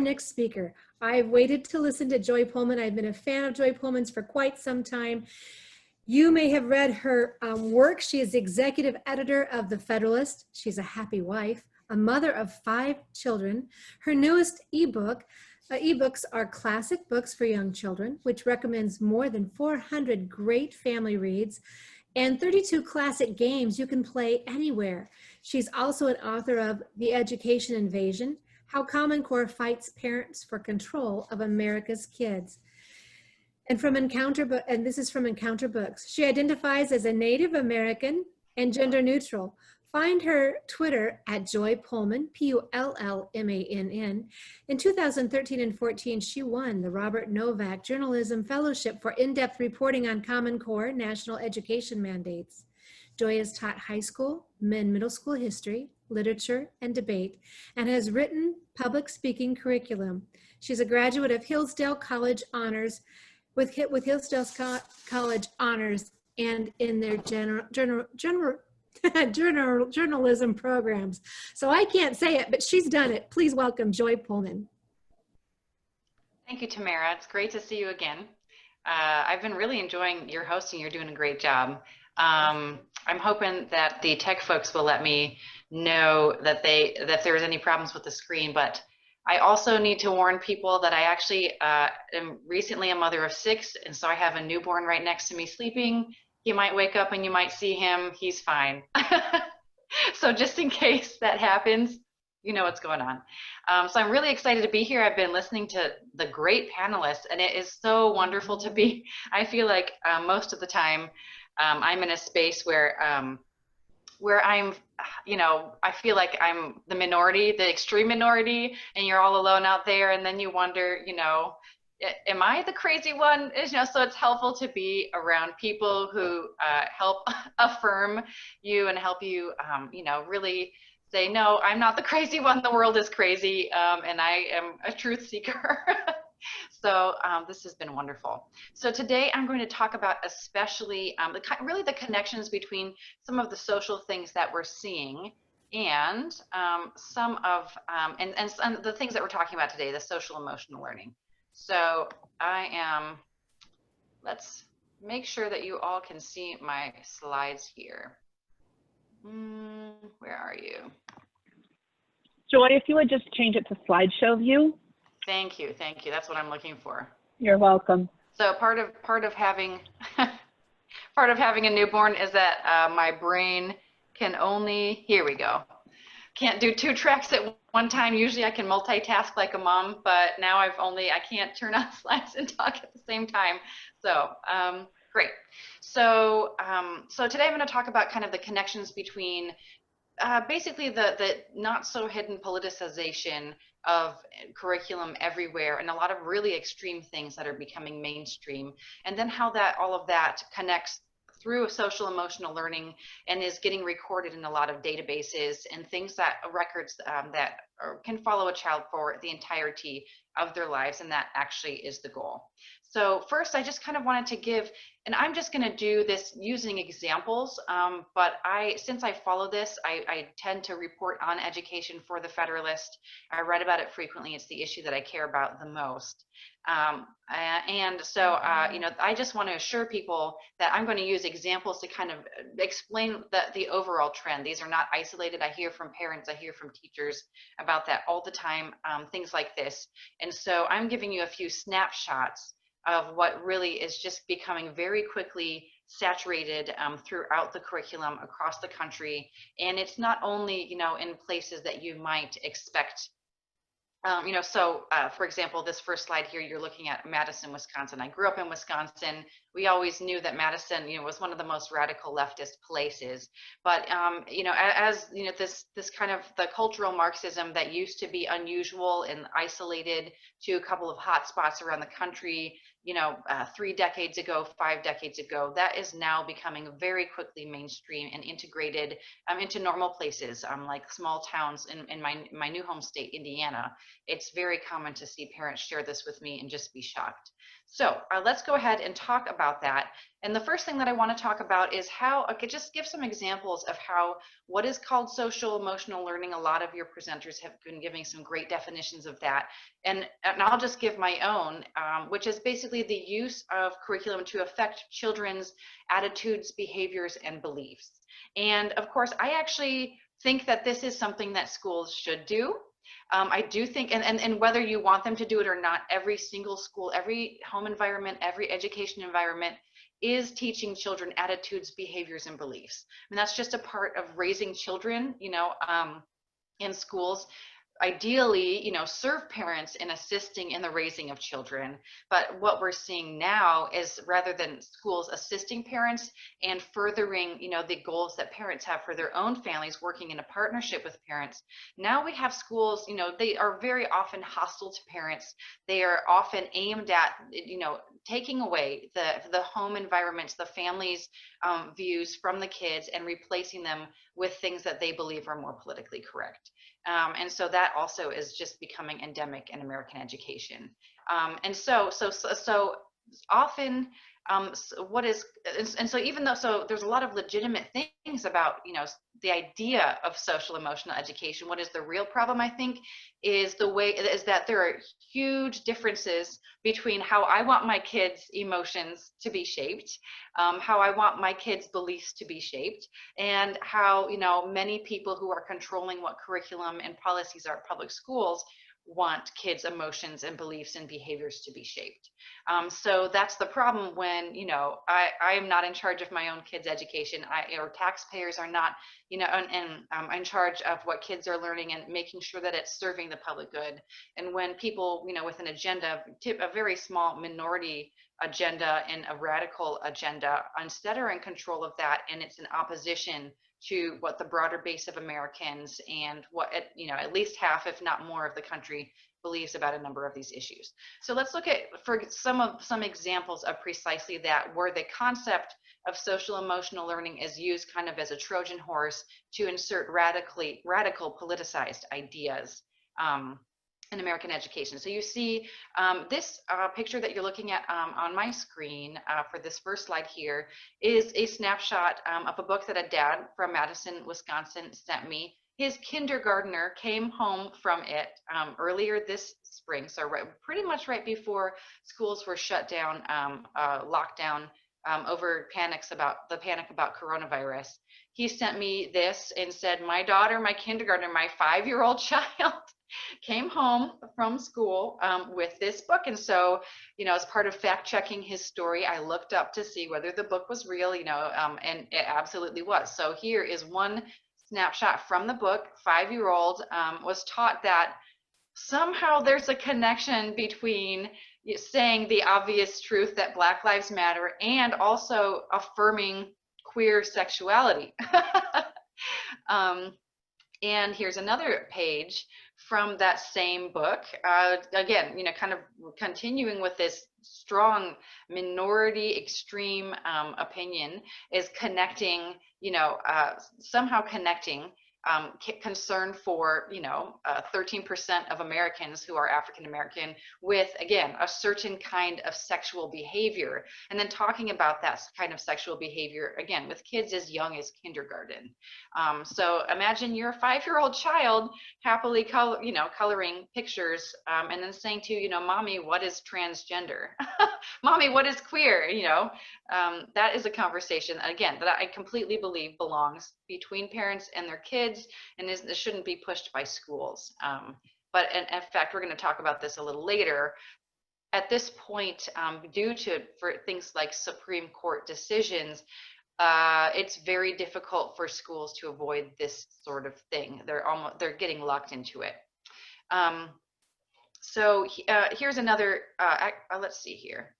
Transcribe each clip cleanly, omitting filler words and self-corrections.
next speaker. I've waited to listen to Joy Pullman. I've been a fan of Joy Pullman's for quite some time. You may have read her work. She is the executive editor of The Federalist. She's a happy wife, a mother of 5 children. Her newest ebooks are classic books for young children, which recommends more than 400 great family reads and 32 classic games you can play anywhere. She's also an author of The Education Invasion, How Common Core Fights Parents for Control of America's Kids. And this is from Encounter Books. She identifies as a Native American and gender neutral. Find her Twitter at Joy Pullman, Pullmann. In 2013 and 14, she won the Robert Novak Journalism Fellowship for in-depth reporting on Common Core national education mandates. Joy has taught high school, middle school history, literature, and debate, and has written public speaking curriculum. She's a graduate of Hillsdale College Honors, with Hillsdale College Honors, and in their journalism programs. So I can't say it, but she's done it. Please welcome Joy Pullman. Thank you, Tamara. It's great to see you again. I've been really enjoying your hosting. You're doing a great job. I'm hoping that the tech folks will let me know that there's any problems with the screen, but I also need to warn people that I actually am recently a mother of 6, and so I have a newborn right next to me sleeping. He might wake up and you might see him. He's fine. So just in case that happens, you know what's going on. So I'm really excited to be here. I've been listening to the great panelists, and it is so wonderful to be. I feel like most of the time I'm in a space where I'm, I feel like I'm the minority, the extreme minority, and you're all alone out there. And then you wonder, am I the crazy one? So it's helpful to be around people who help affirm you and help you, really say, no, I'm not the crazy one. The world is crazy, and I am a truth seeker. So this has been wonderful. So today I'm going to talk about especially really the connections between some of the social things that we're seeing and some of the things that we're talking about today, the social emotional learning. So let's make sure that you all can see my slides here. Where are you? Joy, if you would just change it to slideshow view. Thank you. That's what I'm looking for. You're welcome. So part of having a newborn is that my brain can only, here we go, can't do 2 tracks at one time. Usually I can multitask like a mom, but now I can't turn on slides and talk at the same time. So great. So today I'm going to talk about kind of the connections between basically the not so hidden politicization of curriculum everywhere and a lot of really extreme things that are becoming mainstream, and then how all of that connects through social emotional learning and is getting recorded in a lot of databases and records that can follow a child for the entirety of their lives, and that actually is the goal. So first, I just kind of wanted to give, and I'm just going to do this using examples, but since I follow this, I tend to report on education for the Federalist. I write about it frequently. It's the issue that I care about the most. And so, I just want to assure people that I'm going to use examples to kind of explain the overall trend. These are not isolated. I hear from parents, I hear from teachers about that all the time, things like this. And so I'm giving you a few snapshots of what really is just becoming very quickly saturated throughout the curriculum across the country. And it's not only, in places that you might expect. For example, this first slide here, you're looking at Madison, Wisconsin. I grew up in Wisconsin. We always knew that Madison, was one of the most radical leftist places. But, this kind of the cultural Marxism that used to be unusual and isolated to a couple of hot spots around the country, 3 decades ago, 5 decades ago, that is now becoming very quickly mainstream and integrated into normal places, like small towns in my new home state, Indiana. It's very common to see parents share this with me and just be shocked. So let's go ahead and talk about that. And the first thing that I want to talk about is how, I could just give some examples of how what is called social emotional learning. A lot of your presenters have been giving some great definitions of that. And I'll just give my own, which is basically the use of curriculum to affect children's attitudes, behaviors, and beliefs. And of course, I actually think that this is something that schools should do. I do think, and whether you want them to do it or not, every single school, every home environment, every education environment is teaching children attitudes, behaviors, and beliefs. And that's just a part of raising children, in schools. Ideally, serve parents in assisting in the raising of children. But what we're seeing now is rather than schools assisting parents and furthering, the goals that parents have for their own families, working in a partnership with parents, now we have schools, they are very often hostile to parents. They are often aimed at, taking away the home environments, the families' views from the kids and replacing them with things that they believe are more politically correct. And so that also is just becoming endemic in American education. And so often, so even though, so there's a lot of legitimate things about, the idea of social emotional education. What is the real problem, I think, is that there are huge differences between how I want my kids' emotions to be shaped, how I want my kids' beliefs to be shaped, and how, many people who are controlling what curriculum and policies are at public schools want kids' emotions and beliefs and behaviors to be shaped. So that's the problem when, I am not in charge of my own kids' education, or taxpayers are not, I'm in charge of what kids are learning and making sure that it's serving the public good. And when people, with an agenda, a very small minority agenda and a radical agenda, instead are in control of that, and it's in opposition to what the broader base of Americans and what, at least half, if not more, of the country believes about a number of these issues. So let's look at for some examples of precisely that, where the concept of social emotional learning is used kind of as a Trojan horse to insert radical politicized ideas in American education. So you see this picture that you're looking at on my screen for this first slide here is a snapshot of a book that a dad from Madison, Wisconsin sent me. His kindergartner came home from it earlier this spring, so pretty much right before schools were shut down, lockdown, over panic about coronavirus. He sent me this and said, my daughter, my kindergartner, my 5-year-old child came home from school with this book. And so, as part of fact checking his story, I looked up to see whether the book was real, and it absolutely was. So here is one snapshot from the book. 5-year-old was taught that somehow there's a connection between saying the obvious truth that Black Lives Matter and also affirming queer sexuality. And here's another page from that same book. Again, kind of continuing with this strong minority extreme opinion, is connecting, somehow connecting concern for 13% of Americans who are African American with, again, a certain kind of sexual behavior, and then talking about that kind of sexual behavior again with kids as young as kindergarten. So imagine your 5-year-old child happily coloring pictures and then saying to mommy, what is transgender? Mommy, what is queer? That is a conversation, again, that I completely believe belongs between parents and their kids, and this shouldn't be pushed by schools. But in fact, we're going to talk about this a little later. At this point, for things like Supreme Court decisions, it's very difficult for schools to avoid this sort of thing. They're getting locked into it. So here's another. Let's see here.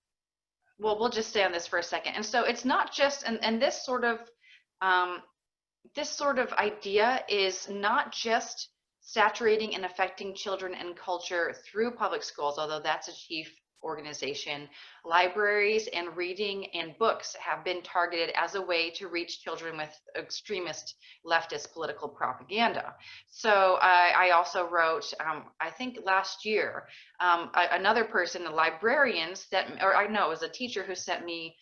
Well, we'll just stay on this for a second. And so it's not just, and this sort of idea is not just saturating and affecting children and culture through public schools, although that's a chief organization, libraries and reading and books have been targeted as a way to reach children with extremist leftist political propaganda. So I also wrote, I think last year, another person, a librarian, sent, or I know it was a teacher who sent me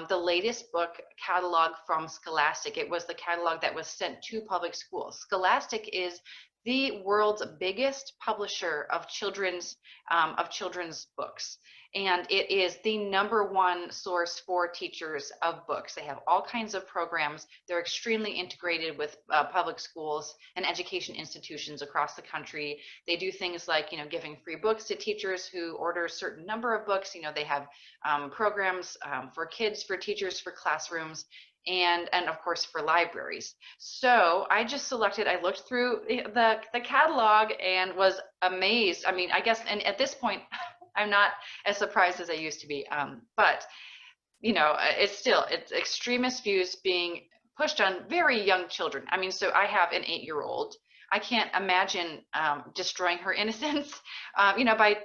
the latest book catalog from Scholastic. It was the catalog that was sent to public schools. Scholastic is the world's biggest publisher of children's books. And it is the #1 source for teachers of books. They have all kinds of programs. They're extremely integrated with public schools and education institutions across the country. They do things like, giving free books to teachers who order a certain number of books. They have programs for kids, for teachers, for classrooms, and of course for libraries. So I just selected, I looked through the catalog and was amazed. I mean, I guess, and at this point, I'm not as surprised as I used to be. But, it's extremist views being pushed on very young children. I mean, so I have an 8-year-old. I can't imagine destroying her innocence, by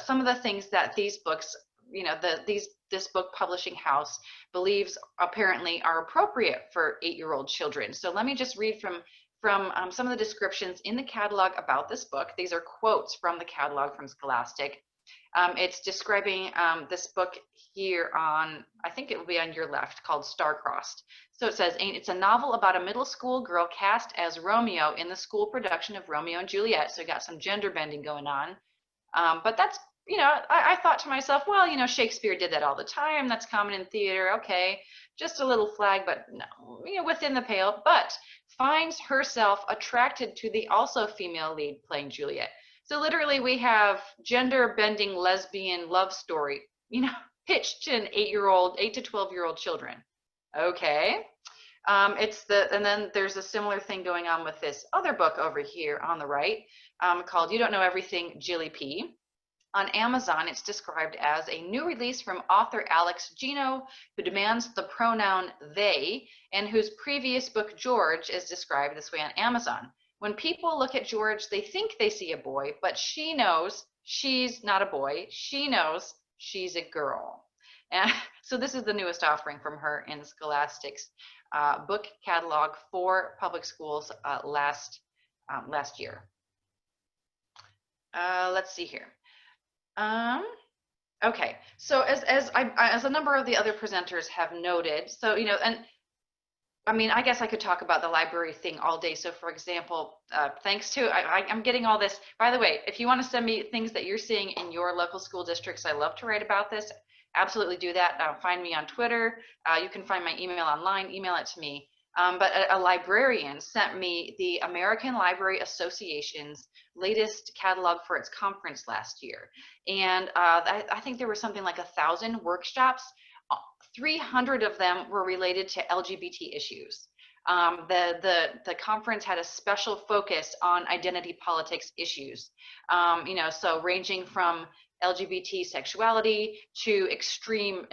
some of the things that these books, this book publishing house believes apparently are appropriate for 8-year-old children. So let me just read from some of the descriptions in the catalog about this book. These are quotes from the catalog from Scholastic. It's describing this book here on, I think it will be on your left, called Star-Crossed. So it says, it's a novel about a middle school girl cast as Romeo in the school production of Romeo and Juliet. So we got some gender bending going on. But that's, I thought to myself, well, Shakespeare did that all the time. That's common in theater. Okay, just a little flag, but no, within the pale. But finds herself attracted to the also female lead playing Juliet. So literally we have gender bending lesbian love story, pitched to an 8 to 12-year-old children. Okay. And then there's a similar thing going on with this other book over here on the right, called You Don't Know Everything, Jilly P. On Amazon, it's described as a new release from author Alex Gino, who demands the pronoun they, and whose previous book, George, is described this way on Amazon. When people look at George, they think they see a boy, but she knows she's not a boy. She knows she's a girl. And so this is the newest offering from her in Scholastic's book catalog for public schools last year. Let's see here. Okay, so as a number of the other presenters have noted, so and I mean, I guess I could talk about the library thing all day. So for example, thanks to, I'm getting all this, by the way, if you want to send me things that you're seeing in your local school districts, I love to write about this. Absolutely do that. Find me on Twitter. You can find my email online, email it to me. But a librarian sent me the American Library Association's latest catalog for its conference last year. And I think there were something like 1,000 workshops. 300 of them were related to LGBT issues. The conference had a special focus on identity politics issues, so ranging from LGBT sexuality to extreme,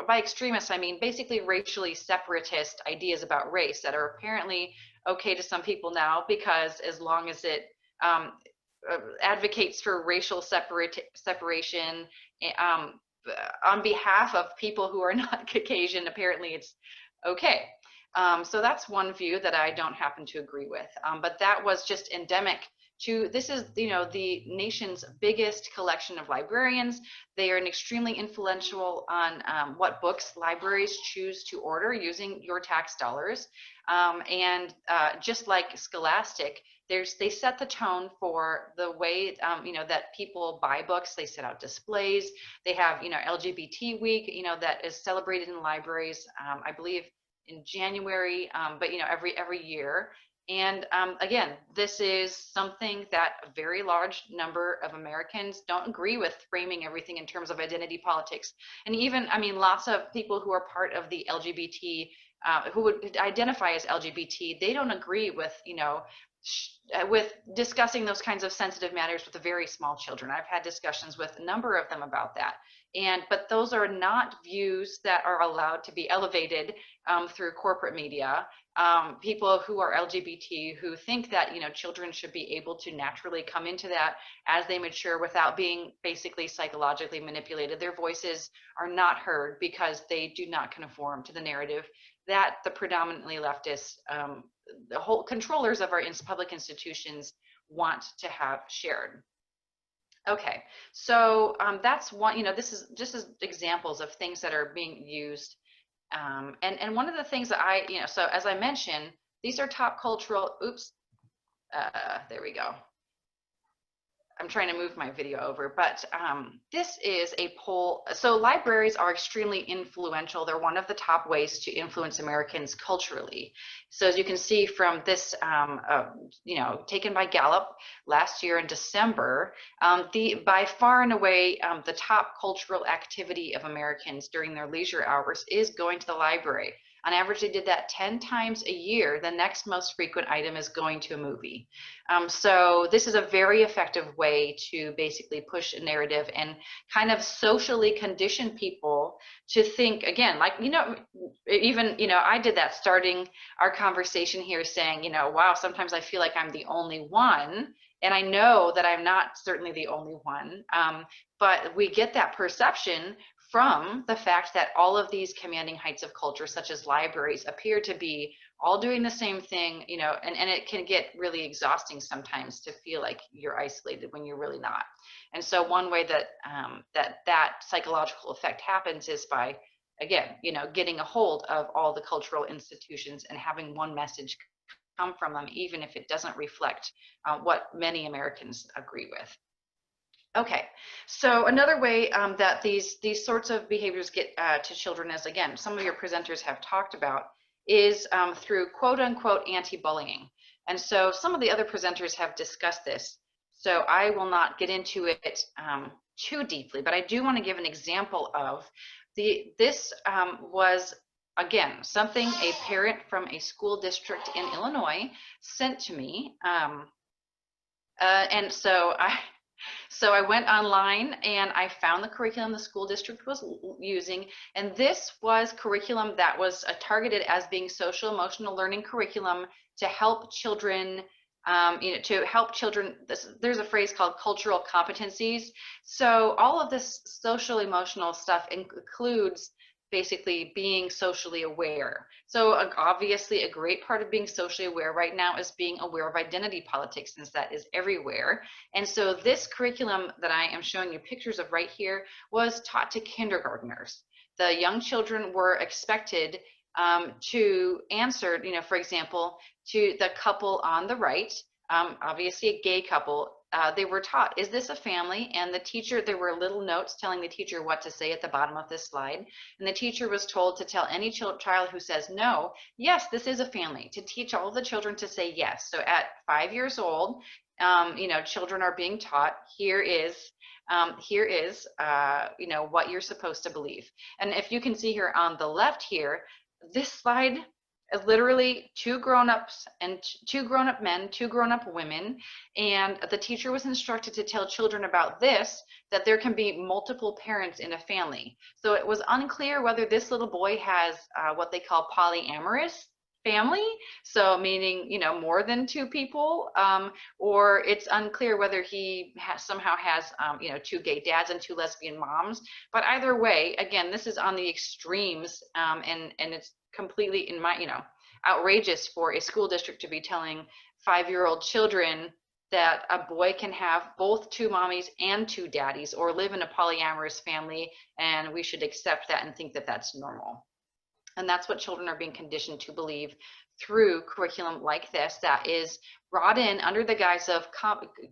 by extremists, I mean basically racially separatist ideas about race that are apparently okay to some people now, because as long as it advocates for racial separation, on behalf of people who are not Caucasian, apparently it's okay. So that's one view that I don't happen to agree with. But that was just endemic to, this is, the nation's biggest collection of librarians. They are extremely influential on what books libraries choose to order using your tax dollars. And just like Scholastic, they set the tone for the way, that people buy books. They set out displays. They have, LGBT week, that is celebrated in libraries, I believe in January, but, every year. And again, this is something that a very large number of Americans don't agree with, framing everything in terms of identity politics. And even, lots of people who are part of the LGBT, who would identify as LGBT, they don't agree with, with discussing those kinds of sensitive matters with the very small children. I've had discussions with a number of them about that. But those are not views that are allowed to be elevated through corporate media. People who are LGBT who think that, children should be able to naturally come into that as they mature without being basically psychologically manipulated. Their voices are not heard because they do not conform to the narrative that the predominantly leftist, the whole controllers of our public institutions want to have shared. Okay, so that's one, this is just as examples of things that are being used. And one of the things that so as I mentioned, these are top cultural, there we go. I'm trying to move my video over, but this is a poll. So libraries are extremely influential. They're one of the top ways to influence Americans culturally. So as you can see from this, taken by Gallup last year in December, by far and away, the top cultural activity of Americans during their leisure hours is going to the library. On average, they did that 10 times a year. The next most frequent item is going to a movie. So this is a very effective way to basically push a narrative and kind of socially condition people to think, again, like, even, I did that starting our conversation here saying, wow, sometimes I feel like I'm the only one. And I know that I'm not certainly the only one, but we get that perception from the fact that all of these commanding heights of culture, such as libraries, appear to be all doing the same thing, and it can get really exhausting sometimes to feel like you're isolated when you're really not. And so one way that that psychological effect happens is by, again, getting a hold of all the cultural institutions and having one message come from them, even if it doesn't reflect what many Americans agree with. Okay, so another way that these sorts of behaviors get to children, as again, some of your presenters have talked about, is through quote unquote anti-bullying. And so some of the other presenters have discussed this. So I will not get into it too deeply, but I do want to give an example of this was, again, something a parent from a school district in Illinois sent to me. And so I went online and I found the curriculum the school district was using, and this was curriculum that was targeted as being social emotional learning curriculum to help children, there's a phrase called cultural competencies. So all of this social emotional stuff includes basically being socially aware. So obviously a great part of being socially aware right now is being aware of identity politics, since that is everywhere. And so this curriculum that I am showing you pictures of right here was taught to kindergartners. The young children were expected to answer, for example, to the couple on the right, obviously a gay couple. They were taught, is this a family? And the teacher, there were little notes telling the teacher what to say at the bottom of this slide. And the teacher was told to tell any child who says no, yes, this is a family, to teach all the children to say yes. So at 5 years old, children are being taught, here is what you're supposed to believe. And if you can see here on the left here, this slide is literally two grown-ups and two grown-up men, two grown-up women, and the teacher was instructed to tell children about this, that there can be multiple parents in a family. So it was unclear whether this little boy has what they call polyamorous family, so meaning more than two people, or it's unclear whether he somehow has two gay dads and two lesbian moms. But either way, again, this is on the extremes, and it's completely, in my outrageous for a school district to be telling 5-year-old children that a boy can have both two mommies and two daddies, or live in a polyamorous family, and we should accept that and think that that's normal. And that's what children are being conditioned to believe through curriculum like this, that is brought in under the guise of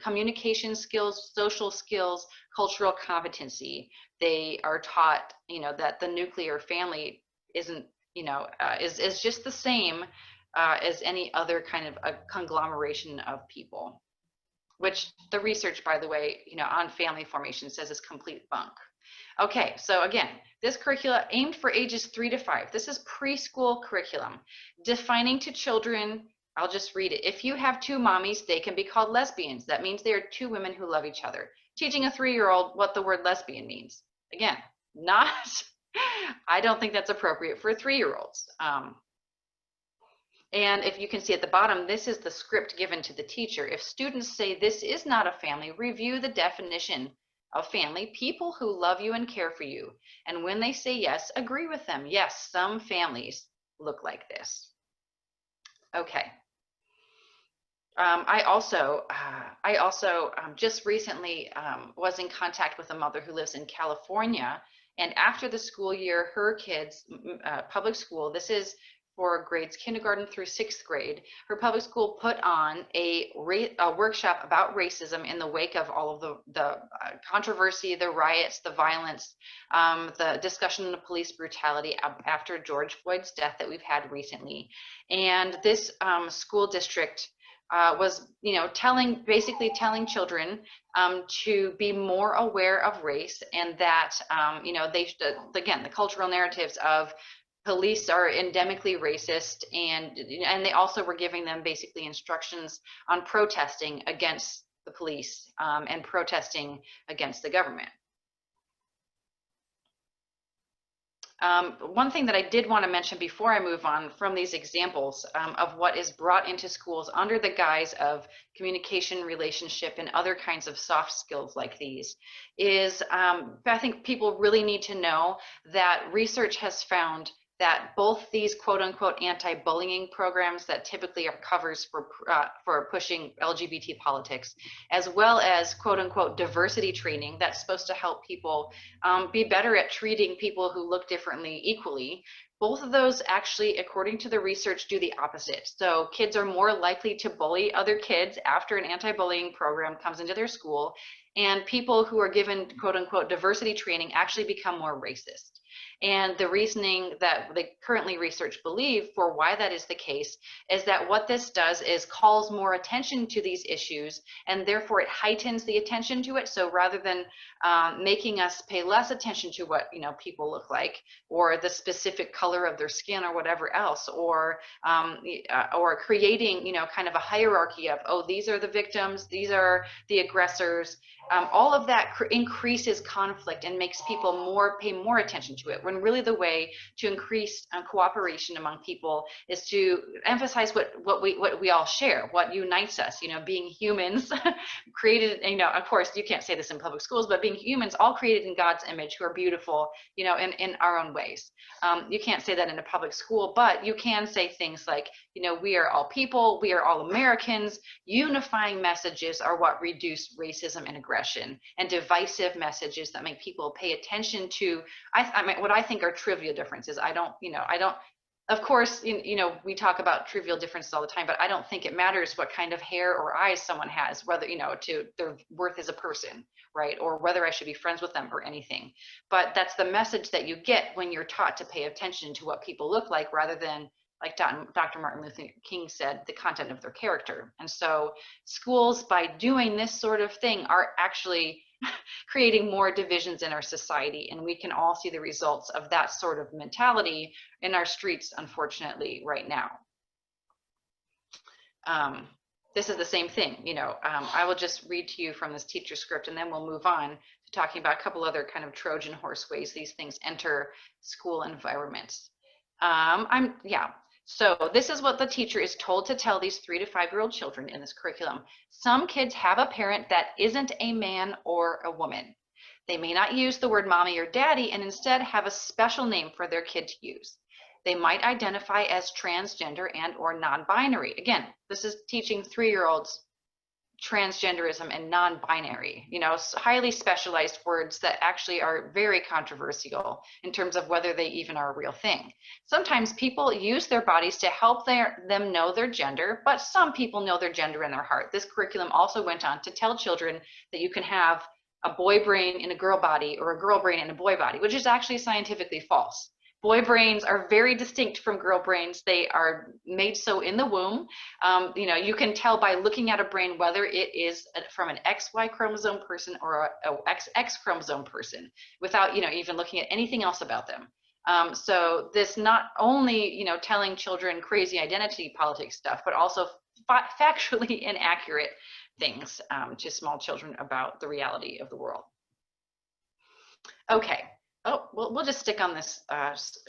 communication skills, social skills, cultural competency. They are taught, that the nuclear family isn't, is just the same as any other kind of a conglomeration of people, which the research, by the way, on family formation says is complete bunk. Okay, so again, this curricula aimed for ages 3 to 5. This is preschool curriculum, defining to children I'll just read it. If you have two mommies, they can be called lesbians. That means they are two women who love each other. Teaching a 3-year-old what the word lesbian means. Again, not, I don't think that's appropriate for 3-year-olds. And if you can see at the bottom, this is the script given to the teacher. If students say this is not a family, review the definition of family, people who love you and care for you. And when they say yes, agree with them. Yes, some families look like this. Okay. I also just recently was in contact with a mother who lives in California, and after the school year, her kids, public school, this is for grades kindergarten through 6th grade, her public school put on a workshop about racism in the wake of all of the controversy, the riots, the violence, the discussion of police brutality after George Floyd's death that we've had recently. And this school district was, basically telling children to be more aware of race, and that, again, the cultural narratives of police are endemically racist, and they also were giving them basically instructions on protesting against the police and protesting against the government. One thing that I did want to mention before I move on from these examples of what is brought into schools under the guise of communication, relationship, and other kinds of soft skills like these is I think people really need to know that research has found that both these quote unquote anti-bullying programs that typically are covers for pushing LGBT politics, as well as quote unquote diversity training that's supposed to help people be better at treating people who look differently equally, both of those actually, according to the research, do the opposite. So kids are more likely to bully other kids after an anti-bullying program comes into their school, and people who are given quote unquote diversity training actually become more racist. And the reasoning that the currently research believe for why that is the case is that what this does is calls more attention to these issues, and therefore it heightens the attention to it. So rather than making us pay less attention to what people look like, or the specific color of their skin, or whatever else, or creating kind of a hierarchy of, oh, these are the victims, these are the aggressors. All of that increases conflict and makes people pay more attention to it, when really the way to increase cooperation among people is to emphasize what we all share, what unites us, being humans created, of course you can't say this in public schools, but being humans all created in God's image, who are beautiful, in our own ways. You can't say that in a public school, but you can say things like, we are all people, we are all Americans. Unifying messages are what reduce racism and aggression, and divisive messages that make people pay attention to what I think are trivial differences. Of course, we talk about trivial differences all the time, but I don't think it matters what kind of hair or eyes someone has, whether, to their worth as a person, right? Or whether I should be friends with them or anything. But that's the message that you get when you're taught to pay attention to what people look like, rather than, like Dr. Martin Luther King said, the content of their character. And so schools, by doing this sort of thing, are actually creating more divisions in our society, and we can all see the results of that sort of mentality in our streets, unfortunately, right now. This is the same thing, I will just read to you from this teacher script, and then we'll move on to talking about a couple other kind of Trojan horse ways these things enter school environments. So this is what the teacher is told to tell these 3 to 5-year-old children in this curriculum. Some kids have a parent that isn't a man or a woman. They may not use the word mommy or daddy, and instead have a special name for their kid to use. They might identify as transgender and or non-binary. Again, this is teaching 3-year-olds transgenderism and non-binary, highly specialized words that actually are very controversial in terms of whether they even are a real thing. Sometimes people use their bodies to help them know their gender, but some people know their gender in their heart. This curriculum also went on to tell children that you can have a boy brain in a girl body, or a girl brain in a boy body, which is actually scientifically false. Boy brains are very distinct from girl brains. They are made so in the womb. You can tell by looking at a brain whether it is from an XY chromosome person or a XX chromosome person, without even looking at anything else about them. So this not only, you know, telling children crazy identity politics stuff, but also factually inaccurate things to small children about the reality of the world. Okay. Oh, well, we'll just stick on this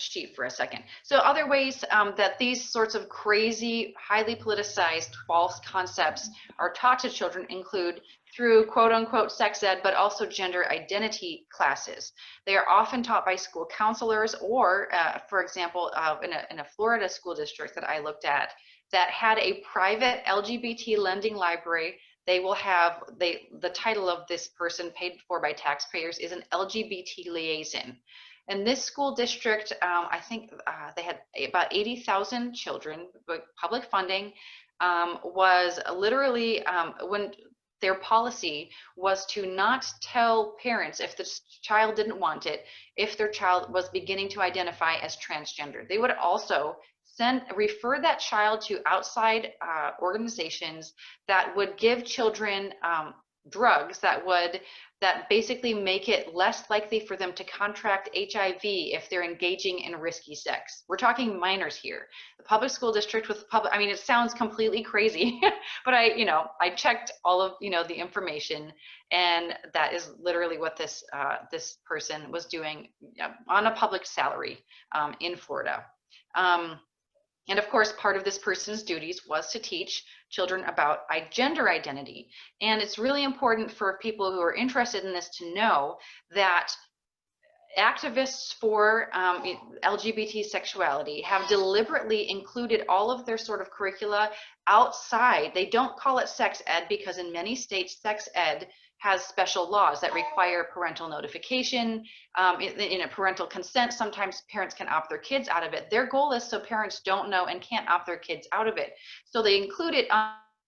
sheet for a second. So other ways that these sorts of crazy, highly politicized false concepts are taught to children include through quote unquote sex ed, but also gender identity classes. They are often taught by school counselors or, for example, in a Florida school district that I looked at that had a private LGBT lending library. They will have, the title of this person paid for by taxpayers is an LGBT liaison. And this school district, I think they had about 80,000 children, but public funding was literally when their policy was to not tell parents if the child didn't want it, if their child was beginning to identify as transgender. They would also refer that child to outside organizations that would give children drugs that basically make it less likely for them to contract HIV if they're engaging in risky sex. We're talking minors here. The public school district with I mean, it sounds completely crazy, but I checked all of, the information, and that is literally what this person was doing on a public salary in Florida. And of course, part of this person's duties was to teach children about gender identity. And it's really important for people who are interested in this to know that activists for LGBT sexuality have deliberately included all of their sort of curricula outside. They don't call it sex ed because in many states, sex ed has special laws that require parental notification, in a parental consent. Sometimes parents can opt their kids out of it. Their goal is so parents don't know and can't opt their kids out of it. So they include it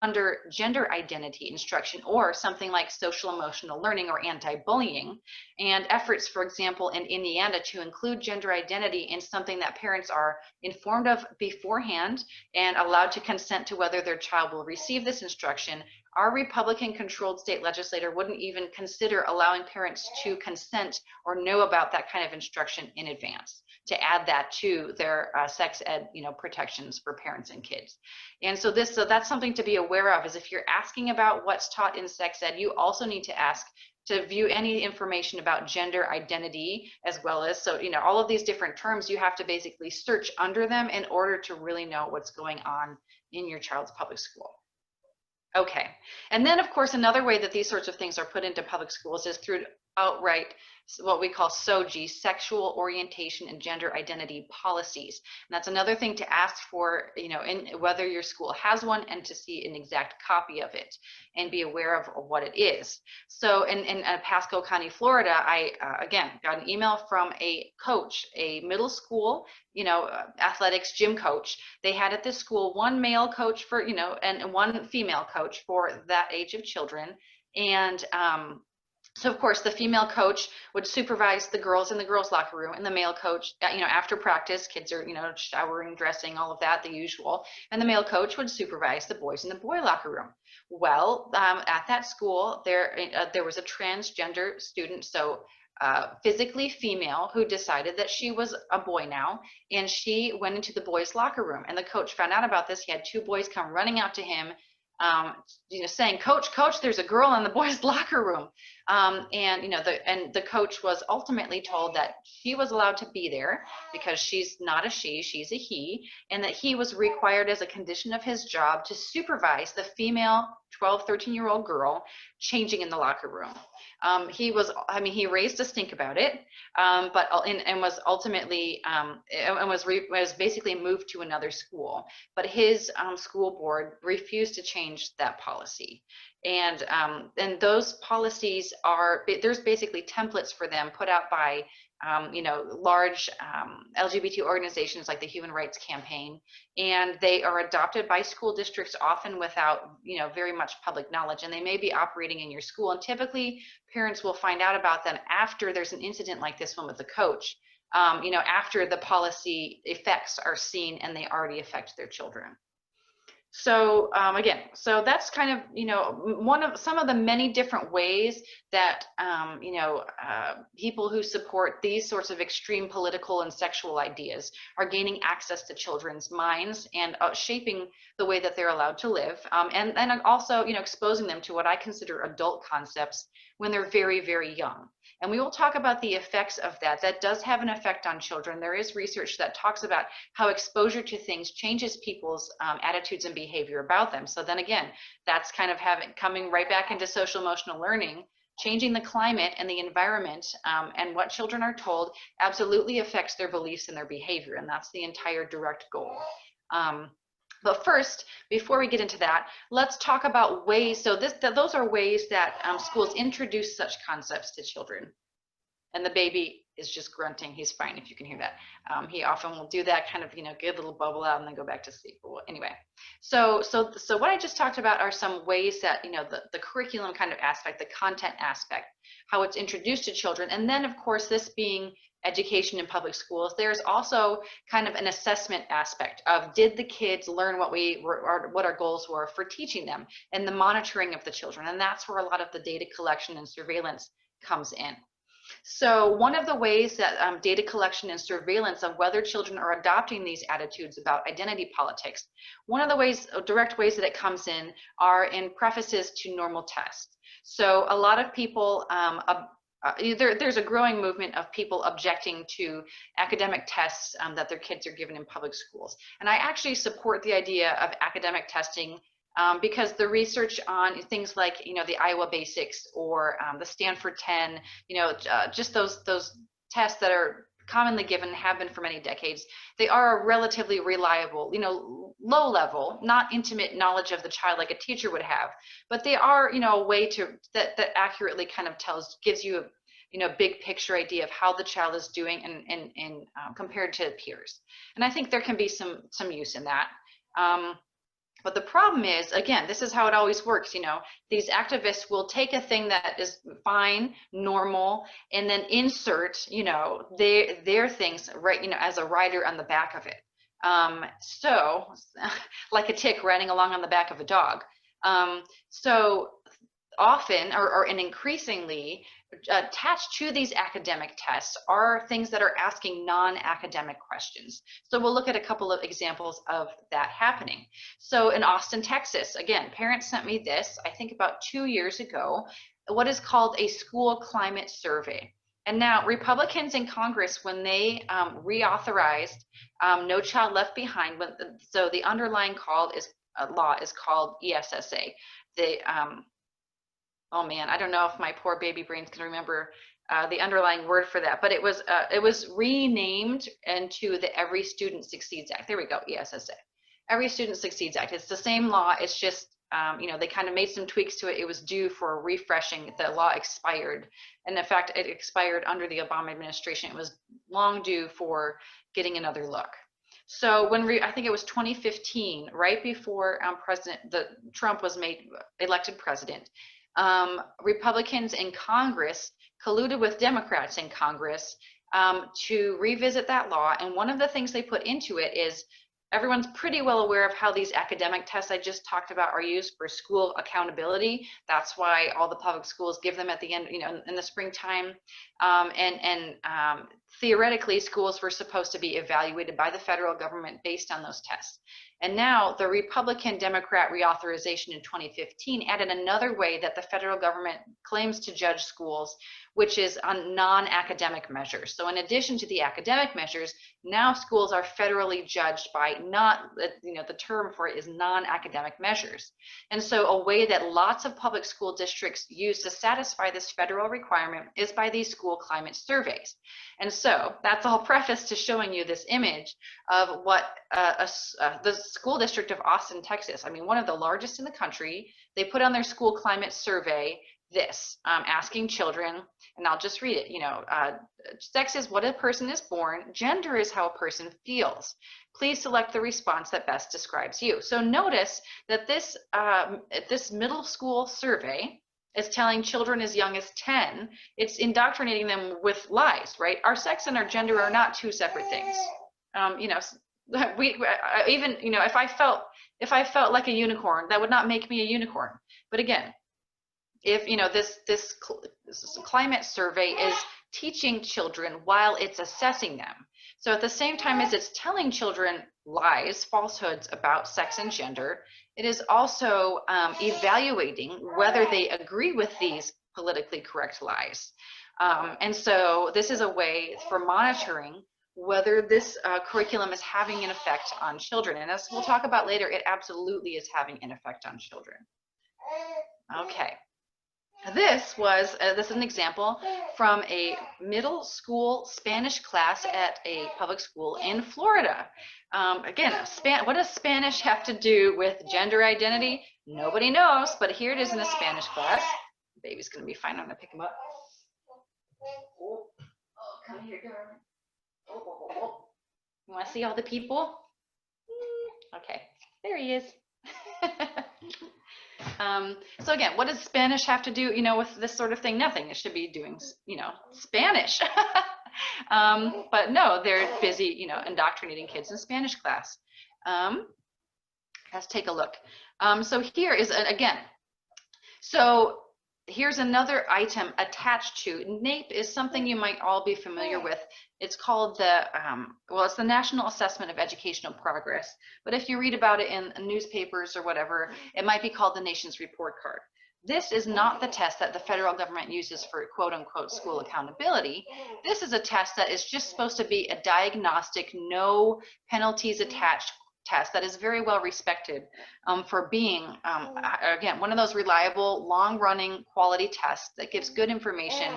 under gender identity instruction or something like social emotional learning or anti-bullying, and efforts, for example, in Indiana to include gender identity in something that parents are informed of beforehand and allowed to consent to whether their child will receive this instruction. Our Republican-controlled state legislator wouldn't even consider allowing parents to consent or know about that kind of instruction in advance, to add that to their sex ed, protections for parents and kids. And so that's something to be aware of, is if you're asking about what's taught in sex ed, you also need to ask to view any information about gender identity as well as, so, all of these different terms, you have to basically search under them in order to really know what's going on in your child's public school. Okay, and then of course another way that these sorts of things are put into public schools is through outright what we call SOGI, sexual orientation and gender identity policies. And that's another thing to ask for, in whether your school has one, and to see an exact copy of it and be aware of what it is. So in Pasco County, Florida, I again got an email from a coach, a middle school, athletics gym coach. They had at this school one male coach for, and one female coach for that age of children. And so of course the female coach would supervise the girls in the girls' locker room, and the male coach, after practice, kids are, showering, dressing, all of that, the usual. And the male coach would supervise the boys in the boy locker room. Well, at that school, there was a transgender student, so physically female, who decided that she was a boy now, and she went into the boys' locker room. And the coach found out about this. He had two boys come running out to him, saying, "Coach, there's a girl in the boys' locker room." And the coach was ultimately told that she was allowed to be there because she's not a she, she's a he, and that he was required as a condition of his job to supervise the female 12, 13-year-old girl changing in the locker room. He raised a stink about it, but was ultimately was basically moved to another school. But his school board refused to change that policy. And those policies there's basically templates for them put out by large LGBT organizations like the Human Rights Campaign, and they are adopted by school districts often without very much public knowledge, and they may be operating in your school, and typically parents will find out about them after there's an incident like this one with the coach, after the policy effects are seen and they already affect their children. So again, so that's kind of, you know, some of the many different ways that, you know, people who support these sorts of extreme political and sexual ideas are gaining access to children's minds and shaping the way that they're allowed to live. And also, you know, exposing them to what I consider adult concepts when they're very, very young. And we will talk about the effects of that. That does have an effect on children. There is research that talks about how exposure to things changes people's attitudes and behavior about them. So then again, that's kind of coming right back into social emotional learning. Changing the climate and the environment and what children are told absolutely affects their beliefs and their behavior. And that's the entire direct goal. But first, before we get into that, let's talk about ways. So those are ways that schools introduce such concepts to children. And the baby is just grunting. He's fine if you can hear that. He often will do that, kind of, you know, get a little bubble out and then go back to sleep. Well, anyway, so what I just talked about are some ways that, you know, the curriculum kind of aspect, the content aspect, how it's introduced to children. And then, of course, this being education in public schools, there's also kind of an assessment aspect of, did the kids learn what our goals were for teaching them, and the monitoring of the children. And that's where a lot of the data collection and surveillance comes in. So one of the ways that data collection and surveillance of whether children are adopting these attitudes about identity politics, one of the ways, direct ways that it comes in are in prefaces to normal tests. So a lot of people, there's a growing movement of people objecting to academic tests that their kids are given in public schools. And I actually support the idea of academic testing because the research on things like, you know, the Iowa Basics or the Stanford 10, you know, just those tests that are commonly given, have been for many decades, they are a relatively reliable, you know, low level, not intimate knowledge of the child like a teacher would have, but they are, you know, a way to that accurately kind of gives you a, you know, big picture idea of how the child is doing and compared to peers. And I think there can be some use in that. But the problem is, again, this is how it always works, you know, these activists will take a thing that is fine, normal, and then insert, you know, their things, right, you know, as a rider on the back of it. So like a tick riding along on the back of a dog. So often, and increasingly, attached to these academic tests are things that are asking non-academic questions. So we'll look at a couple of examples of that happening. So in Austin, Texas, again, parents sent me this, I think about 2 years ago, what is called a school climate survey. And now Republicans in Congress, when they reauthorized No Child Left Behind, so the underlying law is called ESSA. Oh man, I don't know if my poor baby brains can remember the underlying word for that, but it was renamed into the Every Student Succeeds Act. There we go, ESSA. Every Student Succeeds Act. It's the same law. It's just, you know, they kind of made some tweaks to it. It was due for refreshing. The law expired. And in fact, it expired under the Obama administration. It was long due for getting another look. So when I think it was 2015, right before Trump was elected president, Republicans in Congress colluded with Democrats in Congress to revisit that law. And one of the things they put into it is, everyone's pretty well aware of how these academic tests I just talked about are used for school accountability. That's why all the public schools give them at the end, you know, in the springtime. Theoretically, schools were supposed to be evaluated by the federal government based on those tests. And now the Republican-Democrat reauthorization in 2015 added another way that the federal government claims to judge schools, which is on non-academic measures. So in addition to the academic measures, now schools are federally judged by the term for it is non-academic measures. And so a way that lots of public school districts use to satisfy this federal requirement is by these school climate surveys. And so that's all preface to showing you this image of what the school district of Austin, Texas, I mean, one of the largest in the country, they put on their school climate survey this, asking children, and I'll just read it, you know, sex is what a person is born, gender is how a person feels. Please select the response that best describes you. So notice that this middle school survey is telling children as young as 10, it's indoctrinating them with lies, right? Our sex and our gender are not two separate things. You know, Even, you know, if I felt like a unicorn, that would not make me a unicorn. But again, if, you know, this climate survey is teaching children while it's assessing them. So at the same time as it's telling children lies, falsehoods about sex and gender, it is also evaluating whether they agree with these politically correct lies. And so this is a way for monitoring whether this curriculum is having an effect on children. And as we'll talk about later, it absolutely is having an effect on children. Okay. This is an example from a middle school Spanish class at a public school in Florida. Again, what does Spanish have to do with gender identity? Nobody knows, but here it is in a Spanish class. The baby's gonna be fine. I'm gonna pick him up. Oh, come here, darling. Oh. You wanna see all the people? Okay, there he is. So again, what does Spanish have to do, you know, with this sort of thing? Nothing. It should be doing, you know, Spanish. But no, they're busy, you know, indoctrinating kids in Spanish class. Let's take a look. So here is, again, so here's another item attached to NAEP is something you might all be familiar with. It's called it's the National Assessment of Educational Progress. But if you read about it in newspapers or whatever, it might be called the Nation's Report Card. This is not the test that the federal government uses for quote unquote school accountability. This is a test that is just supposed to be a diagnostic, no penalties attached test that is very well respected for being, again, one of those reliable, long-running quality tests that gives good information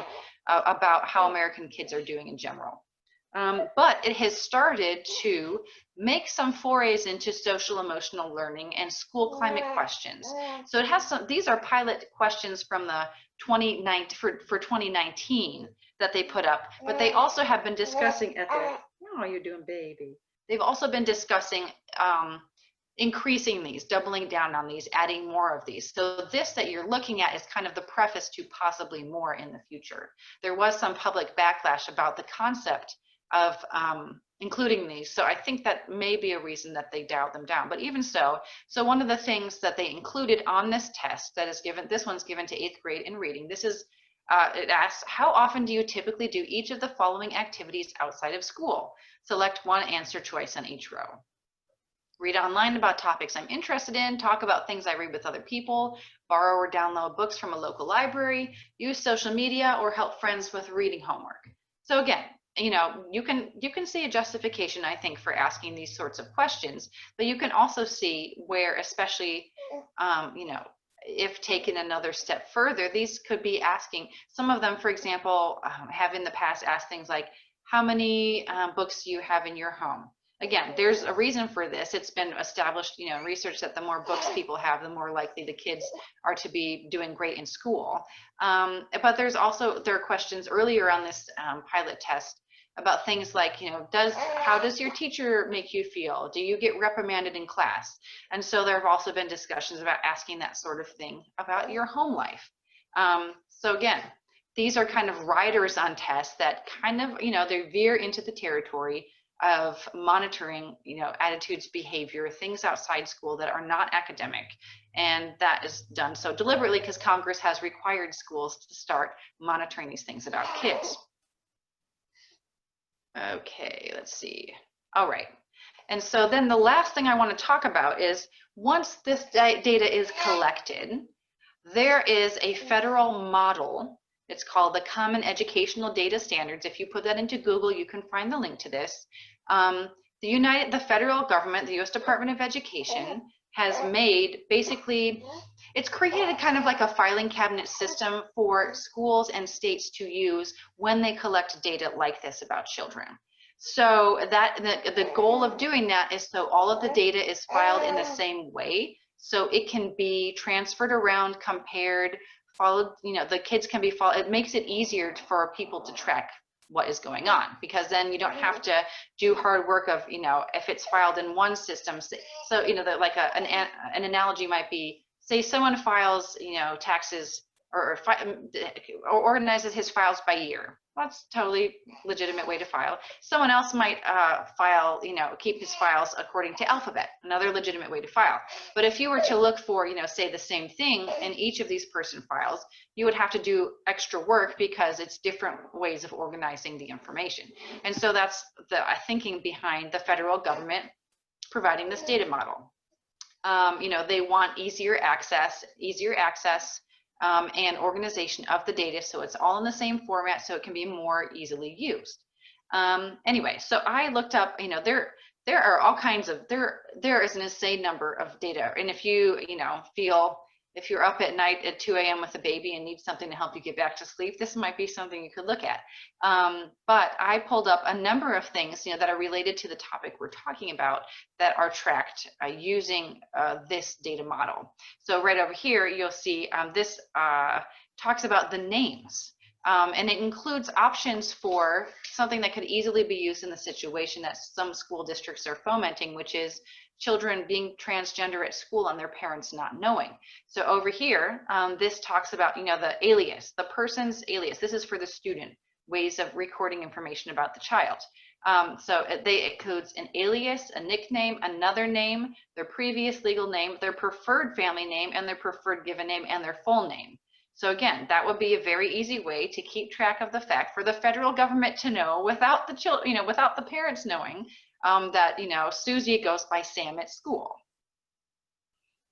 about how American kids are doing in general. But it has started to make some forays into social emotional learning and school climate questions. So it has some, these are pilot questions from the 2019 that they put up, but they also have been discussing at the, oh, you're doing baby. They've also been discussing increasing these, doubling down on these, adding more of these. So this that you're looking at is kind of the preface to possibly more in the future. There was some public backlash about the concept of including these. So I think that may be a reason that they dialed them down. But even so, one of the things that they included on this test that is given, this one's given to 8th grade in reading. This is, it asks, how often do you typically do each of the following activities outside of school? Select one answer choice on each row. Read online about topics I'm interested in, talk about things I read with other people, borrow or download books from a local library, use social media, or help friends with reading homework. So again, you know, you can see a justification, I think, for asking these sorts of questions, but you can also see where, especially, you know, if taken another step further, these could be asking, some of them, for example, have in the past asked things like, how many books do you have in your home? Again, there's a reason for this. It's been established, you know, research that the more books people have, the more likely the kids are to be doing great in school. But there are questions earlier on this pilot test about things like, you know, how does your teacher make you feel? Do you get reprimanded in class? And so there have also been discussions about asking that sort of thing about your home life. So again, these are kind of riders on tests that kind of, you know, they veer into the territory of monitoring, you know, attitudes, behavior, things outside school that are not academic. And that is done so deliberately because Congress has required schools to start monitoring these things about kids. Okay, let's see. All right. And so then the last thing I want to talk about is once this data is collected, there is a federal model. It's called the Common Educational Data Standards. If you put that into Google, you can find the link to this. The federal government, the U.S. Department of Education, has made basically, it's created kind of like a filing cabinet system for schools and states to use when they collect data like this about children. So that the goal of doing that is so all of the data is filed in the same way, so it can be transferred around, compared, followed, you know, the kids can be followed. It makes it easier for people to track what is going on, because then you don't have to do hard work of, you know, if it's filed in one system. So, you know, like an analogy might be, say someone files, you know, taxes or organizes his files by year. That's totally legitimate way to file. Someone else might file, keep his files according to alphabet, another legitimate way to file. But if you were to look for, say the same thing in each of these person files, you would have to do extra work because it's different ways of organizing the information. And so that's the thinking behind the federal government providing this data model. They want easier access, and organization of the data, so it's all in the same format, so it can be more easily used. Anyway, so I looked up, there are all kinds of, there is an insane number of data, and if you, if you're up at night at 2 a.m. with a baby and need something to help you get back to sleep, this might be something you could look at. But I pulled up a number of things, that are related to the topic we're talking about that are tracked using this data model. So right over here, you'll see this talks about the names. And it includes options for something that could easily be used in the situation that some school districts are fomenting, which is children being transgender at school and their parents not knowing. So over here, this talks about, the alias, the person's alias. This is for the student, ways of recording information about the child. So they includes an alias, a nickname, another name, their previous legal name, their preferred family name, and their preferred given name, and their full name. So again, that would be a very easy way to keep track of the fact for the federal government to know without the children, without the parents knowing that, Susie goes by Sam at school.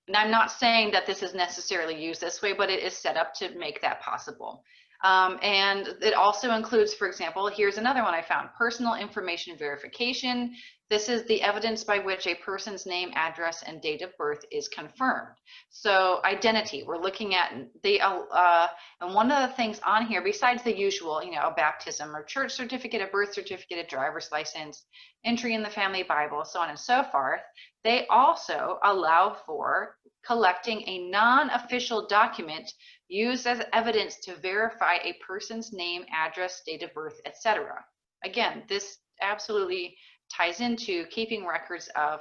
And I'm not saying that this is necessarily used this way, but it is set up to make that possible. And it also includes, for example, here's another one I found, personal information verification. This is the evidence by which a person's name, address, and date of birth is confirmed. So identity, we're looking at the, and one of the things on here, besides the usual, a baptism or church certificate, a birth certificate, a driver's license, entry in the family Bible, so on and so forth, they also allow for collecting a non-official document used as evidence to verify a person's name, address, date of birth, etc. Again, this absolutely ties into keeping records of,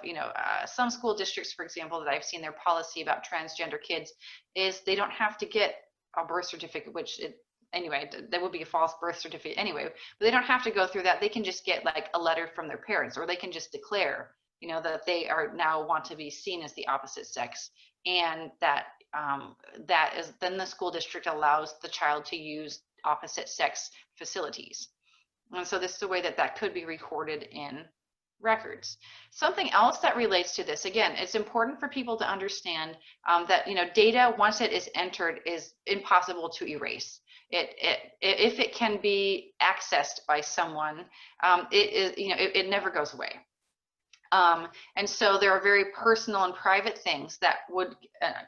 some school districts, for example, that I've seen their policy about transgender kids is they don't have to get a birth certificate, which anyway, that would be a false birth certificate anyway, but they don't have to go through that. They can just get like a letter from their parents, or they can just declare, that they are now want to be seen as the opposite sex, and that that is then the school district allows the child to use opposite sex facilities. And so this is the way that that could be recorded in records. Something else that relates to this, again, it's important for people to understand that data, once it is entered, is impossible to erase. If it can be accessed by someone, it never goes away. And so there are very personal and private things that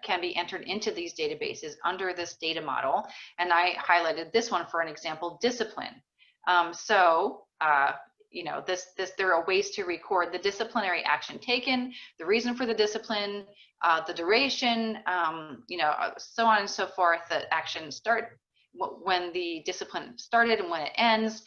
can be entered into these databases under this data model. And I highlighted this one for an example, discipline. There are ways to record the disciplinary action taken, the reason for the discipline, the duration, so on and so forth, the action start, when the discipline started and when it ends.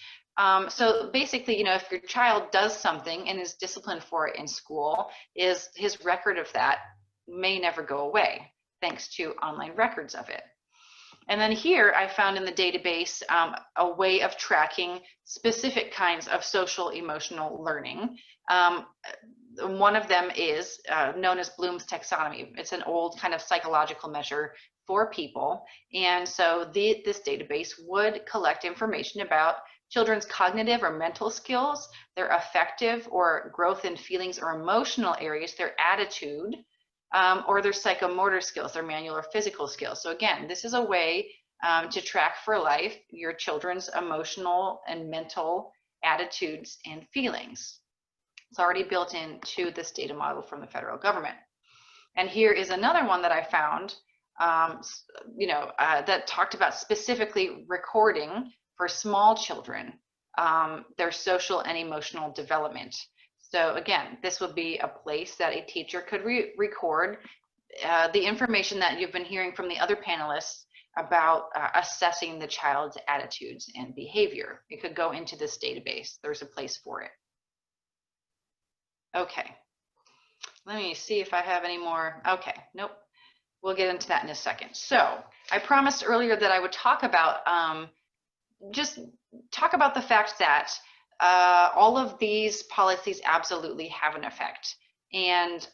So basically, if your child does something and is disciplined for it in school, his record of that may never go away, thanks to online records of it. And then here I found in the database a way of tracking specific kinds of social emotional learning. One of them is known as Bloom's taxonomy. It's an old kind of psychological measure for people. And so this database would collect information about children's cognitive or mental skills, their affective or growth in feelings or emotional areas, their attitude, or their psychomotor skills, their manual or physical skills. So again, this is a way to track for life your children's emotional and mental attitudes and feelings. It's already built into this data model from the federal government. And here is another one that I found, that talked about specifically recording for small children, their social and emotional development. So again, this would be a place that a teacher could record the information that you've been hearing from the other panelists about assessing the child's attitudes and behavior. It could go into this database. There's a place for it. Okay, let me see if I have any more. Okay, nope. We'll get into that in a second. So I promised earlier that I would talk about just talk about the fact that all of these policies absolutely have an effect. And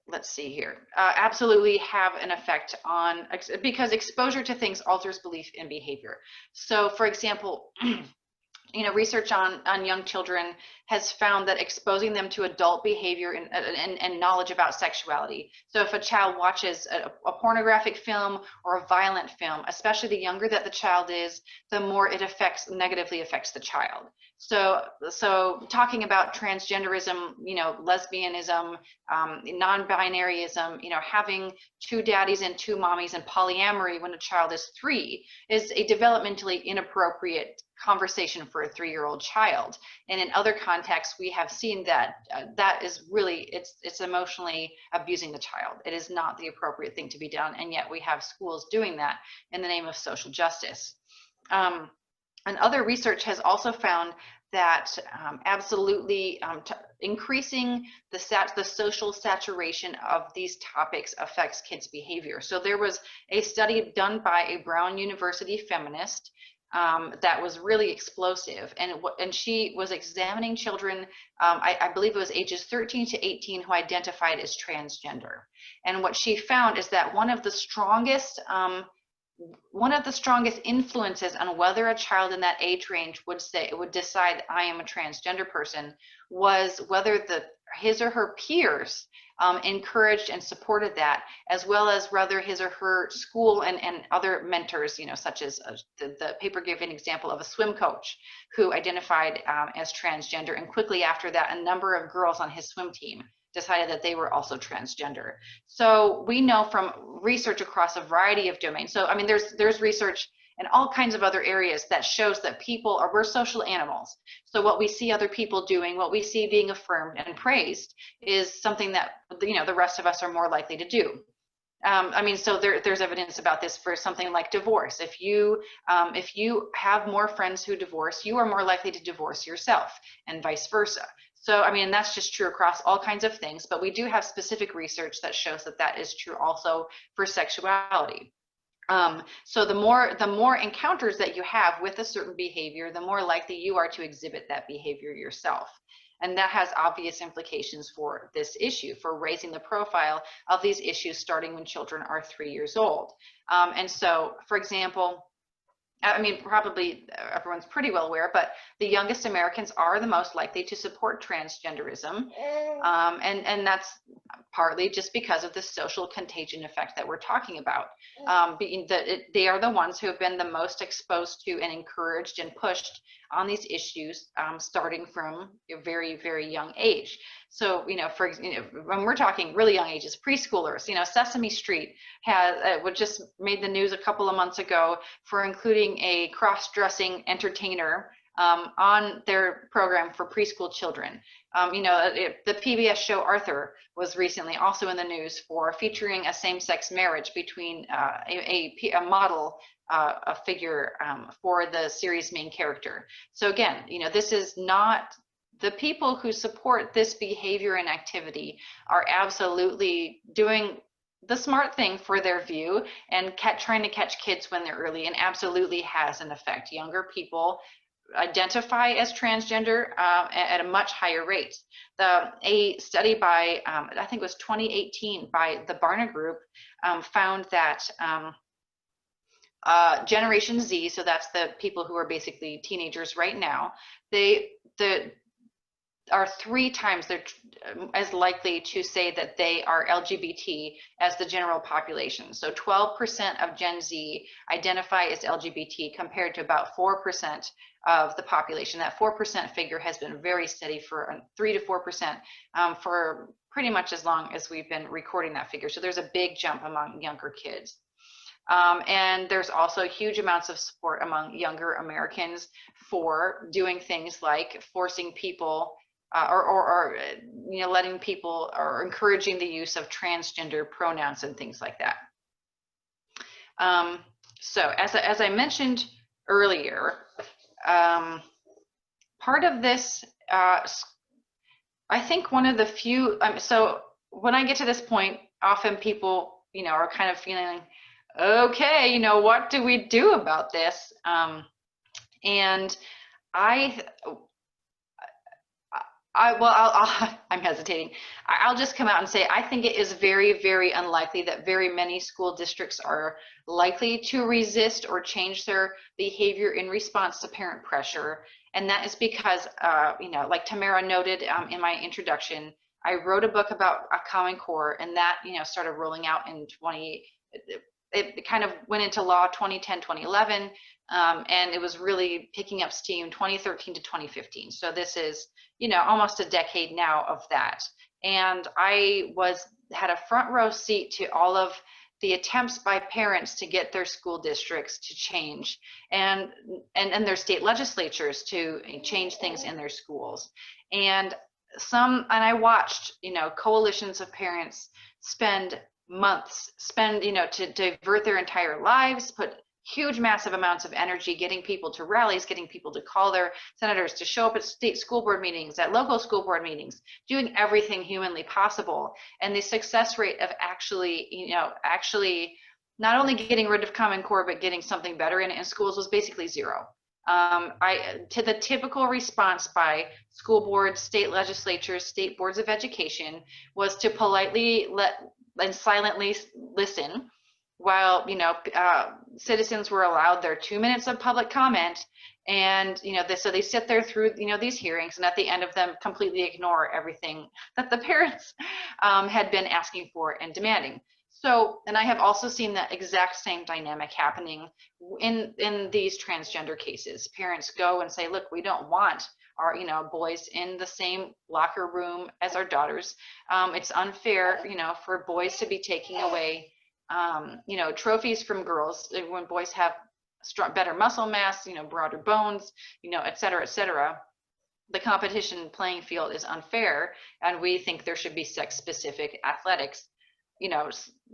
let's see here, absolutely have an effect on, because exposure to things alters belief and behavior. So for example, research on young children has found that exposing them to adult behavior and knowledge about sexuality. So if a child watches a pornographic film or a violent film, especially the younger that the child is, the more it negatively affects the child. So talking about transgenderism, lesbianism, non-binaryism, having two daddies and two mommies, and polyamory when a child is 3 is a developmentally inappropriate conversation for a 3-year-old child. And in other contexts, we have seen that that is really, it's emotionally abusing the child. It is not the appropriate thing to be done, and yet we have schools doing that in the name of social justice. And other research has also found that absolutely increasing the social saturation of these topics affects kids' behavior. So there was a study done by a Brown University feminist that was really explosive, and she was examining children, I believe it was ages 13 to 18, who identified as transgender. And what she found is that one of the strongest influences on whether a child in that age range would decide I am a transgender person was whether his or her peers encouraged and supported that, as well as whether his or her school and other mentors, such as the paper gave an example of a swim coach who identified as transgender, and quickly after that, a number of girls on his swim team decided that they were also transgender. So we know from research across a variety of domains. So I mean, there's research in all kinds of other areas that shows that we're social animals. So what we see other people doing, what we see being affirmed and praised, is something that the rest of us are more likely to do. I mean, so there's evidence about this for something like divorce. If you have more friends who divorce, you are more likely to divorce yourself, and vice versa. So, I mean, that's just true across all kinds of things, but we do have specific research that shows that that is true also for sexuality. So the more encounters that you have with a certain behavior, the more likely you are to exhibit that behavior yourself. And that has obvious implications for this issue, for raising the profile of these issues starting when children are 3 years old. And so, for example, I mean, probably everyone's pretty well aware, but the youngest Americans are the most likely to support transgenderism. And that's partly just because of the social contagion effect that we're talking about. They are the ones who have been the most exposed to and encouraged and pushed on these issues starting from a very, very young age. So, when we're talking really young ages, preschoolers, Sesame Street just made the news a couple of months ago for including a cross-dressing entertainer on their program for preschool children. The PBS show Arthur was recently also in the news for featuring a same-sex marriage between a model, a figure for the series' main character. So again, this is not, the people who support this behavior and activity are absolutely doing the smart thing for their view and trying to catch kids when they're early, and absolutely has an effect. Younger people identify as transgender at a much higher rate. A study by, I think it was 2018, by the Barna Group found that Generation Z, so that's the people who are basically teenagers right now, they are 3 times as likely to say that they are LGBT as the general population. So 12% of Gen Z identify as LGBT compared to about 4% of the population. That 4% figure has been very steady for 3 to 4% for pretty much as long as we've been recording that figure. So there's a big jump among younger kids. And there's also huge amounts of support among younger Americans for doing things like forcing people or letting people, or encouraging the use of transgender pronouns and things like that. So as I mentioned earlier, part of this, I think one of the few, so when I get to this point, often people, are kind of feeling okay, you know, what do we do about this? And I, I'm hesitating. I'll just come out and say, I think it is very, very unlikely that very many school districts are likely to resist or change their behavior in response to parent pressure. And that is because, you know, like Tamara noted in my introduction, I wrote a book about a Common Core, and that, you know, started rolling out in it kind of went into law 2010, 2011, and it was really picking up steam 2013 to 2015. So this is, you know, almost a decade now of that. And I had a front row seat to all of the attempts by parents to get their school districts to change and their state legislatures to change things in their schools. And I watched, you know, coalitions of parents spend months, you know, to divert their entire lives, put huge massive amounts of energy getting people to rallies, getting people to call their senators, to show up at state school board meetings, at local school board meetings, doing everything humanly possible. And the success rate of actually, you know, not only getting rid of Common Core, but getting something better in schools was basically zero. To the typical response by school boards, state legislatures, state boards of education was to politely and silently listen while, you know, citizens were allowed their 2 minutes of public comment. And, you know, so they sit there through, you know, these hearings, and at the end of them completely ignore everything that the parents had been asking for and demanding. So, and I have also seen that exact same dynamic happening in these transgender cases. Parents go and say, look, we don't want our, you know, boys in the same locker room as our daughters. It's unfair, you know, for boys to be taking away, you know, trophies from girls when boys have better muscle mass, you know, broader bones, you know, et cetera, et cetera. The competition playing field is unfair, and we think there should be sex-specific athletics. You know,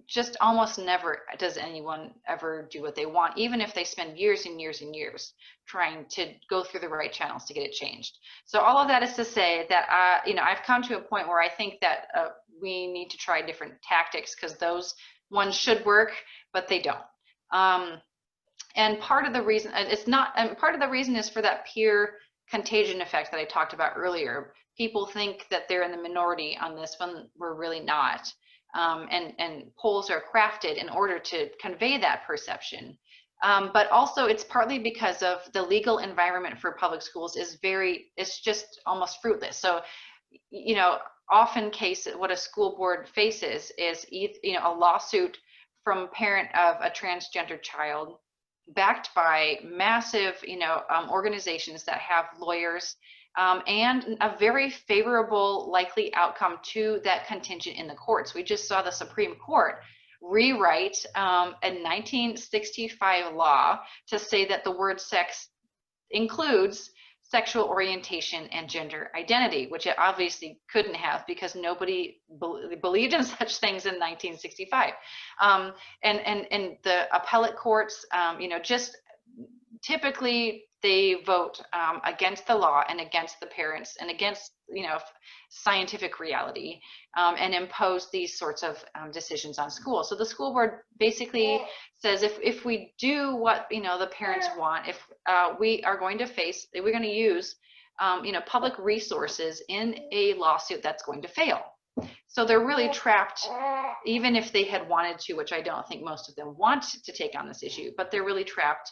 just almost never does anyone ever do what they want, even if they spend years and years and years trying to go through the right channels to get it changed. So all of that is to say that, you know, I've come to a point where I think that we need to try different tactics, because those ones should work, but they don't. And part of the reason part of the reason is for that peer contagion effect that I talked about earlier. People think that they're in the minority on this when we're really not. And polls are crafted in order to convey that perception. But also it's partly because of the legal environment for public schools it's just almost fruitless. So, you know, often what a school board faces is, you know, a lawsuit from a parent of a transgender child, backed by massive, you know, organizations that have lawyers, and a very favorable likely outcome to that contingent in the courts. We just saw the Supreme Court rewrite a 1965 law to say that the word sex includes sexual orientation and gender identity, which it obviously couldn't have, because nobody believed in such things in 1965. And the appellate courts, you know, just typically they vote against the law and against the parents and against, you know, scientific reality, and impose these sorts of decisions on schools. So the school board basically says, if we do what, you know, the parents want, if we're going to use, you know, public resources in a lawsuit that's going to fail. So they're really trapped, even if they had wanted to, which I don't think most of them want to take on this issue, but they're really trapped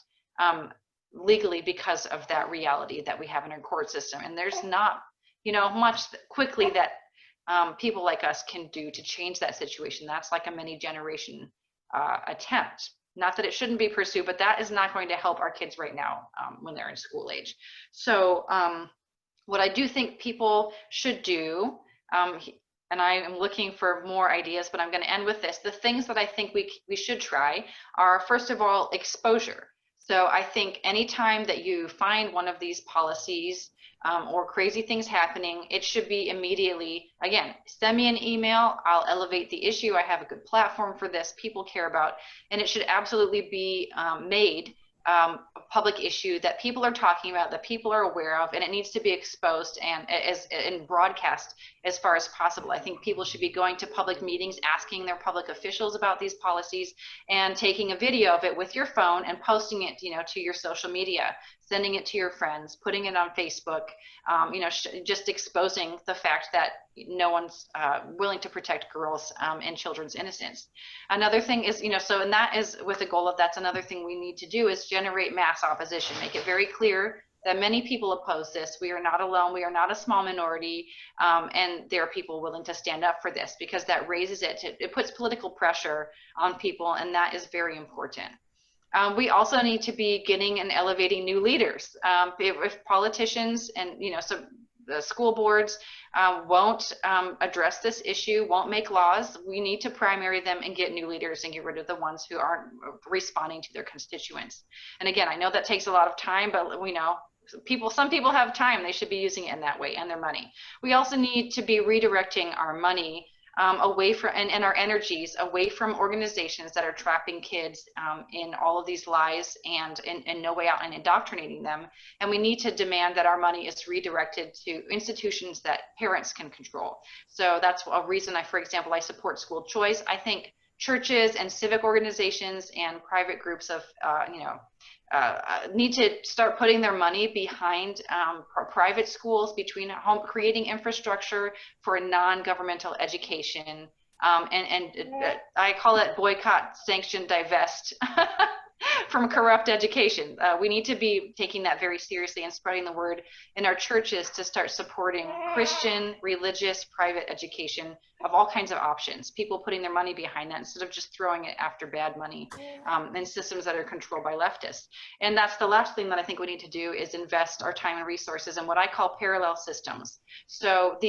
legally because of that reality that we have in our court system. And there's not, you know, much quickly that people like us can do to change that situation. That's like a many generation attempt. Not that it shouldn't be pursued, but that is not going to help our kids right now when they're in school age. So what I do think people should do, and I am looking for more ideas, but I'm going to end with this. The things that I think we should try are, first of all, exposure. So I think anytime that you find one of these policies or crazy things happening, it should be immediately, again, send me an email, I'll elevate the issue, I have a good platform for this, people care about, and it should absolutely be made a public issue that people are talking about, that people are aware of, and it needs to be exposed and broadcast as far as possible. I think people should be going to public meetings, asking their public officials about these policies, and taking a video of it with your phone and posting it, to your social media, sending it to your friends, putting it on Facebook, just exposing the fact that no one's willing to protect girls and children's innocence. Another thing is, and that is with the goal of, that's another thing we need to do, is generate mass opposition, make it very clear that many people oppose this. We are not alone. We are not a small minority. And there are people willing to stand up for this, because that raises it puts political pressure on people, and that is very important. We also need to be getting and elevating new leaders. If politicians and, so the school boards won't address this issue, won't make laws, we need to primary them and get new leaders and get rid of the ones who aren't responding to their constituents. And again, I know that takes a lot of time, but we know some people have time, they should be using it in that way, and their money. We also need to be redirecting our money away from, and our energies away from organizations that are trapping kids in all of these lies and no way out, and indoctrinating them. And we need to demand that our money is redirected to institutions that parents can control. So that's a reason for example, I support school choice. I think churches and civic organizations and private groups of, need to start putting their money behind private schools, creating infrastructure for non-governmental education. I call it boycott, sanction, divest from corrupt education. We need to be taking that very seriously and spreading the word in our churches to start supporting Christian, religious, private education of all kinds of options, people putting their money behind that instead of just throwing it after bad money and systems that are controlled by leftists. And that's the last thing that I think we need to do, is invest our time and resources in what I call parallel systems. So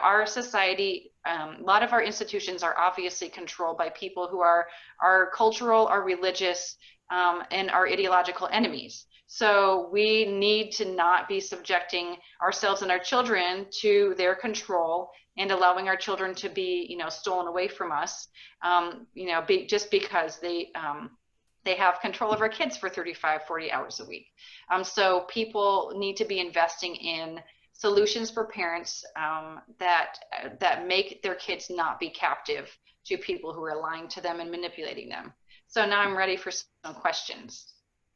our society, a lot of our institutions are obviously controlled by people who are cultural, are religious, and are ideological enemies. So we need to not be subjecting ourselves and our children to their control and allowing our children to be, stolen away from us, just because they have control of our kids for 35, 40 hours a week. So people need to be investing in solutions for parents that make their kids not be captive to people who are lying to them and manipulating them. So now I'm ready for some questions.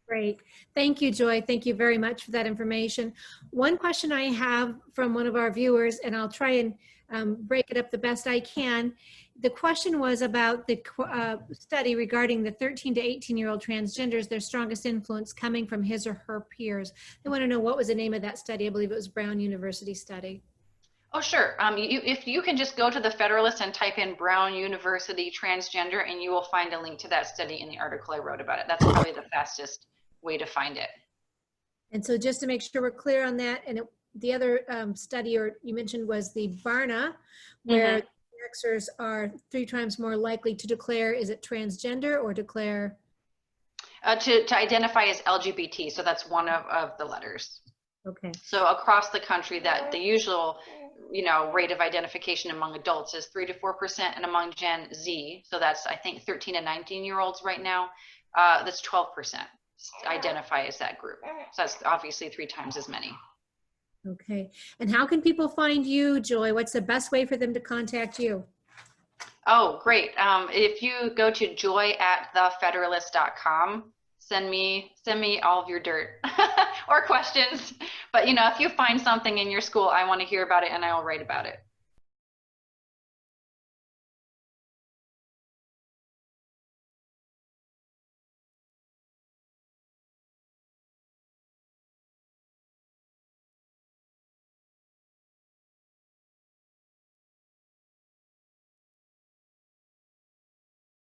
Great. Thank you, Joy. Thank you very much for that information. One question I have from one of our viewers, and I'll try and break it up the best I can. The question was about the study regarding the 13 to 18-year-old transgenders, their strongest influence coming from his or her peers. They want to know what was the name of that study. I believe it was Brown University study. Oh, sure. If you can just go to the Federalist and type in Brown University transgender, and you will find a link to that study in the article I wrote about it. That's probably the fastest way to find it. And so just to make sure we're clear on that, and the other study you mentioned was the Barna, where Xers are 3 times more likely to declare, is it transgender or declare? To identify as LGBT, so that's one of the letters. Okay. So across the country, that the usual rate of identification among adults is 3 to 4%, and among Gen Z, so that's I think 13 to 19-year-olds right now, that's 12% identify as that group. So that's obviously 3 times as many. Okay. And how can people find you, Joy? What's the best way for them to contact you? Oh, great. If you go to joy@thefederalist.com, send me all of your dirt or questions. But if you find something in your school, I want to hear about it, and I will write about it.